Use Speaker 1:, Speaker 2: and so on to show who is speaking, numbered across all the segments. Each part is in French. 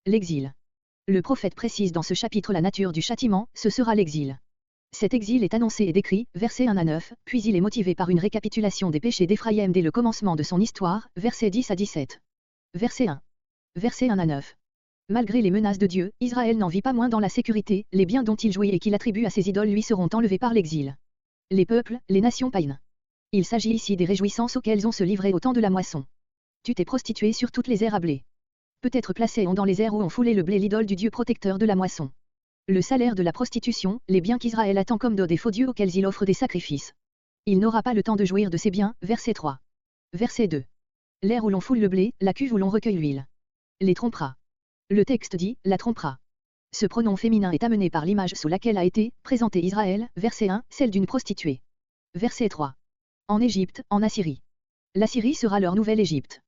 Speaker 1: L'exil. Le prophète précise dans ce chapitre la nature du châtiment, ce sera l'exil. Cet exil est annoncé et décrit, versets 1 à 9, puis il est motivé par une récapitulation des péchés d'Éphraïm dès le commencement de son histoire, versets 10 à 17. Verset 1. Versets 1 à 9. Malgré les menaces de Dieu, Israël n'en vit pas moins dans la sécurité, les biens dont il jouit et qu'il attribue à ses idoles lui seront enlevés par l'exil. Les peuples, les nations païennes. Il s'agit ici des réjouissances auxquelles on se livrait au temps de la moisson. Tu t'es prostitué sur toutes les aires à blé. Peut-être placé-on dans les aires où on foulait le blé l'idole du Dieu protecteur de la moisson. Le salaire de la prostitution, les biens qu'Israël attend comme dot des faux dieux auxquels il offre des sacrifices. Il n'aura pas le temps de jouir de ses biens, verset 3. Verset 2. L'aire où l'on foule le blé, la cuve où l'on recueille l'huile. Les trompera. Le texte dit, la trompera. Ce pronom féminin est amené par l'image sous laquelle a été présenté Israël, verset 1, celle d'une prostituée. Verset 3. En Égypte, en Assyrie. L'Assyrie sera leur nouvelle Égypte.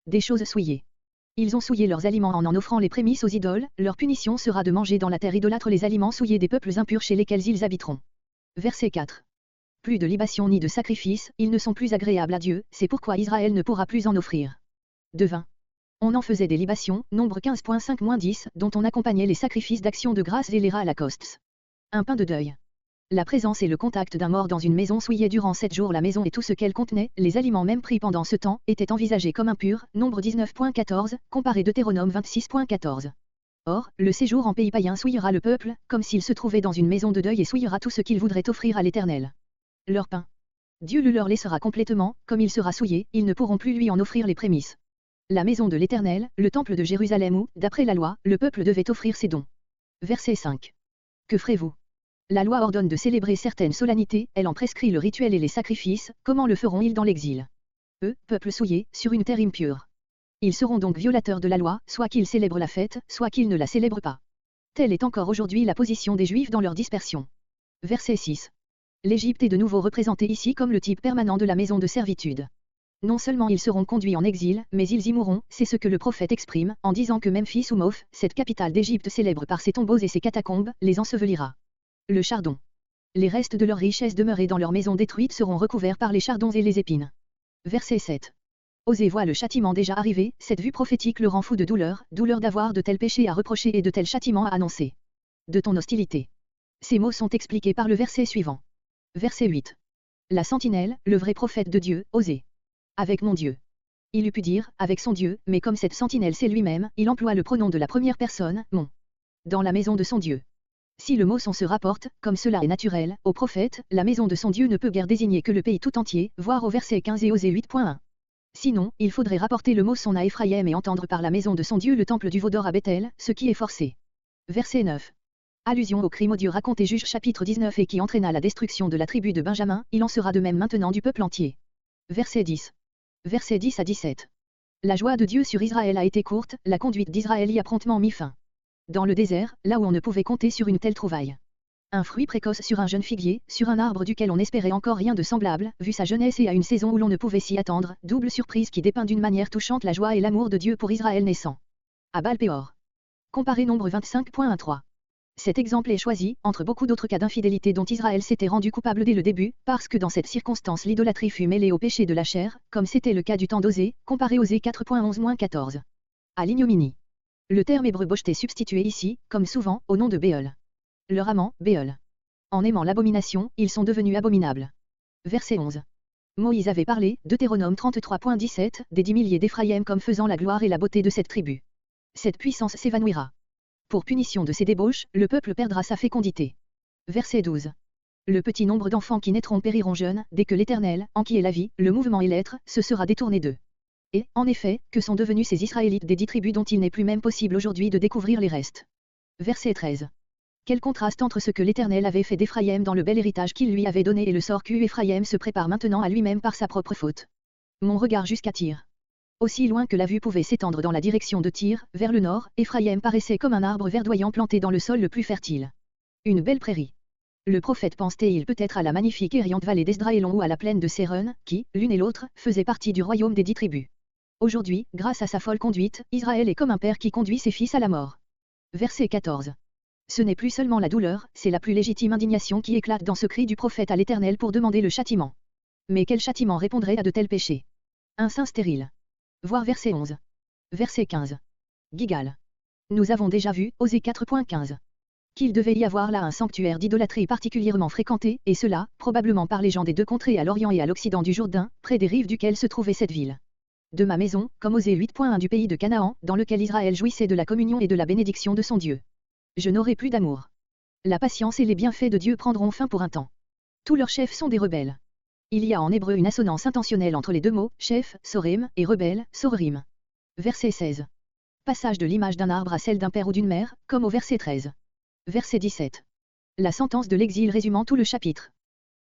Speaker 1: Des choses souillées. Ils ont souillé leurs aliments en offrant les prémices aux idoles, leur punition sera de manger dans la terre idolâtre les aliments souillés des peuples impurs chez lesquels ils habiteront. Verset 4. Plus de libation ni de sacrifice, ils ne sont plus agréables à Dieu, c'est pourquoi Israël ne pourra plus en offrir. De vin. On en faisait des libations, nombre 15.5-10, dont on accompagnait les sacrifices d'action de grâce et les holocaustes. Un pain de deuil. La présence et le contact d'un mort dans une maison souillée durant 7 jours, la maison et tout ce qu'elle contenait, les aliments même pris pendant ce temps, étaient envisagés comme impurs, nombre 19.14, comparé Deutéronome 26.14. Or, le séjour en pays païen souillera le peuple, comme s'il se trouvait dans une maison de deuil et souillera tout ce qu'il voudrait offrir à l'Éternel. Leur pain. Dieu le leur laissera complètement, comme il sera souillé, ils ne pourront plus lui en offrir les prémices. La maison de l'Éternel, le temple de Jérusalem où, d'après la loi, le peuple devait offrir ses dons. Verset 5. Que ferez-vous? La loi ordonne de célébrer certaines solennités, elle en prescrit le rituel et les sacrifices, comment le feront-ils dans l'exil? Eux, peuple souillé, sur une terre impure. Ils seront donc violateurs de la loi, soit qu'ils célèbrent la fête, soit qu'ils ne la célèbrent pas. Telle est encore aujourd'hui la position des Juifs dans leur dispersion. Verset 6. L'Égypte est de nouveau représentée ici comme le type permanent de la maison de servitude. Non seulement ils seront conduits en exil, mais ils y mourront, c'est ce que le prophète exprime, en disant que Memphis ou Moph, cette capitale d'Égypte célèbre par ses tombeaux et ses catacombes, les ensevelira. Le chardon. Les restes de leur richesse demeurés dans leurs maisons détruites seront recouverts par les chardons et les épines. Verset 7. Osée voit le châtiment déjà arriver, cette vue prophétique le rend fou de douleur, douleur d'avoir de tels péchés à reprocher et de tels châtiments à annoncer. De ton hostilité. Ces mots sont expliqués par le verset suivant. Verset 8. La sentinelle, le vrai prophète de Dieu, Osée. Avec mon Dieu. Il eût pu dire, avec son Dieu, mais comme cette sentinelle c'est lui-même, il emploie le pronom de la première personne, mon. Dans la maison de son Dieu. Si le mot son se rapporte, comme cela est naturel, au prophète, la maison de son Dieu ne peut guère désigner que le pays tout entier, voire au verset 15 et Osée 8.1. Sinon, il faudrait rapporter le mot son à Éphraïm et entendre par la maison de son Dieu le temple du veau d'or à Bethel, ce qui est forcé. Verset 9. Allusion au crime odieux raconté Juge chapitre 19 et qui entraîna la destruction de la tribu de Benjamin, il en sera de même maintenant du peuple entier. Verset 10. Versets 10 à 17. La joie de Dieu sur Israël a été courte, la conduite d'Israël y a promptement mis fin. Dans le désert, là où on ne pouvait compter sur une telle trouvaille. Un fruit précoce sur un jeune figuier, sur un arbre duquel on n'espérait encore rien de semblable, vu sa jeunesse et à une saison où l'on ne pouvait s'y attendre, double surprise qui dépeint d'une manière touchante la joie et l'amour de Dieu pour Israël naissant. À Baal-Péor. Comparé nombre 25.13. Cet exemple est choisi, entre beaucoup d'autres cas d'infidélité dont Israël s'était rendu coupable dès le début, parce que dans cette circonstance l'idolâtrie fut mêlée au péché de la chair, comme c'était le cas du temps d'Osée, comparé Osée 4.11-14. À l'ignominie. Le terme hébreu bocheté substitué ici, comme souvent, au nom de Béol. Leur amant, Béol. En aimant l'abomination, ils sont devenus abominables. Verset 11. Moïse avait parlé, Deutéronome 33.17, des 10 milliers d'Éphraïm comme faisant la gloire et la beauté de cette tribu. Cette puissance s'évanouira. Pour punition de ces débauches, le peuple perdra sa fécondité. Verset 12. Le petit nombre d'enfants qui naîtront périront jeunes, dès que l'Éternel, en qui est la vie, le mouvement et l'être, se sera détourné d'eux. Et, en effet, que sont devenus ces Israélites des 10 tribus dont il n'est plus même possible aujourd'hui de découvrir les restes. Verset 13. Quel contraste entre ce que l'Éternel avait fait d'Éphraïm dans le bel héritage qu'il lui avait donné et le sort qu'eut Éphraïm se prépare maintenant à lui-même par sa propre faute. Mon regard jusqu'à Tyr. Aussi loin que la vue pouvait s'étendre dans la direction de Tyr, vers le nord, Éphraïm paraissait comme un arbre verdoyant planté dans le sol le plus fertile. Une belle prairie. Le prophète pensait-il peut-être à la magnifique et riante vallée d'Esdraélon ou à la plaine de Séron, qui, l'une et l'autre, faisaient partie du royaume des 10 tribus. Aujourd'hui, grâce à sa folle conduite, Israël est comme un père qui conduit ses fils à la mort. Verset 14. Ce n'est plus seulement la douleur, c'est la plus légitime indignation qui éclate dans ce cri du prophète à l'Éternel pour demander le châtiment. Mais quel châtiment répondrait à de tels péchés? Un sein stérile. Voir verset 11. Verset 15. Gigal. Nous avons déjà vu, Osée 4.15. Qu'il devait y avoir là un sanctuaire d'idolâtrie particulièrement fréquenté, et cela, probablement par les gens des deux contrées à l'orient et à l'occident du Jourdain, près des rives duquel se trouvait cette ville. De ma maison, comme Osée 8.1 du pays de Canaan, dans lequel Israël jouissait de la communion et de la bénédiction de son Dieu. Je n'aurai plus d'amour. La patience et les bienfaits de Dieu prendront fin pour un temps. Tous leurs chefs sont des rebelles. Il y a en hébreu une assonance intentionnelle entre les deux mots, chef, sorim, et rebelle, sorerim. Verset 16. Passage de l'image d'un arbre à celle d'un père ou d'une mère, comme au verset 13. Verset 17. La sentence de l'exil résumant tout le chapitre.